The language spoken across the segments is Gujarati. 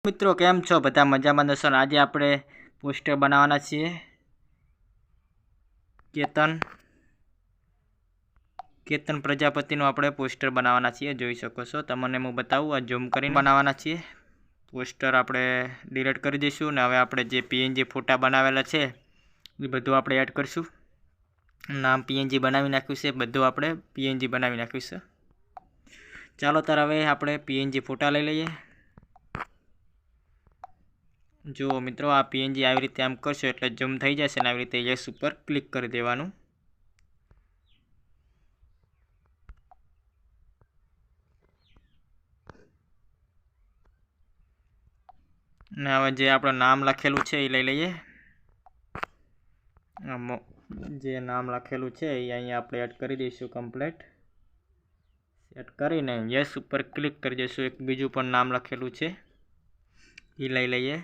મિત્રો કેમ છો બધા મજામાં દોસ્તો આજે આપણે પોસ્ટર બનાવવાના છીએ કેતન પ્રજાપતિનું આપણે પોસ્ટર બનાવવાના છીએ જોઈ શકો છો તમને હું બતાવું આ ઝૂમ કરીને બનાવવાના છીએ પોસ્ટર આપણે ડિલીટ કરી દઈશું ને હવે આપણે જે પીએનજી ફોટા બનાવેલા છે એ બધું આપણે એડ કરીશું નામ પીએનજી બનાવી નાખ્યું છે બધું આપણે પીએનજી બનાવી નાખ્યું છે ચાલો તાર હવે આપણે પીએનજી ફોટા લઈ લઈએ જો મિત્રો આ પીએનજી આવી રીતે આમ કરશો એટલે ઝૂમ થઈ જશે ને આવી રીતે યસ ઉપર ક્લિક કરી દેવાનું ને હવે જે આપણું નામ લખેલું છે એ લઈ લઈએ જે નામ લખેલું છે એ અહીંયા આપણે એડ કરી દઈશું કમ્પ્લીટ સેટ કરીને યસ ઉપર ક્લિક કરી દઈશું એક બીજું પણ નામ લખેલું છે એ લઈ લઈએ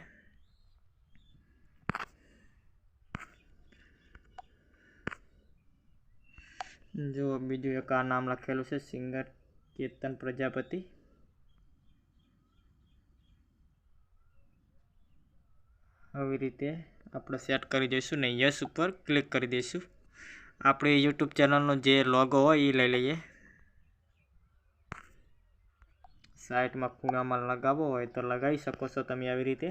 જો બીજું એક આ નામ લખેલું છે સિંગર કેતન પ્રજાપતિ આવી રીતે આપણે સેટ કરી દઈશું ને યસ ઉપર ક્લિક કરી દઈશું આપણી યુટ્યુબ ચેનલનો જે લોગો હોય એ લઈ લઈએ સાઈડમાં ખૂણામાં લગાવવો હોય તો લગાવી શકો છો તમે આવી રીતે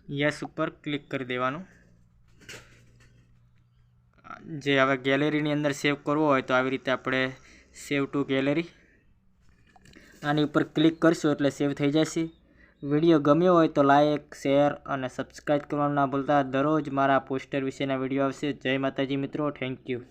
યસ ઉપર ક્લિક કરી દેવાનું જે હવે ગેલેરીની અંદર સેવ કરવો હોય તો આવી રીતે આપણે સેવ ટુ ગેલેરી આની ઉપર ક્લિક કરશો એટલે સેવ થઈ જશે વિડીયો ગમ્યો હોય તો લાઈક શેર અને સબસ્ક્રાઈબ કરવાનું ના ભૂલતા દરરોજ મારા પોસ્ટર વિશેના વિડીયો આવશે જય માતાજી મિત્રો થેન્ક યુ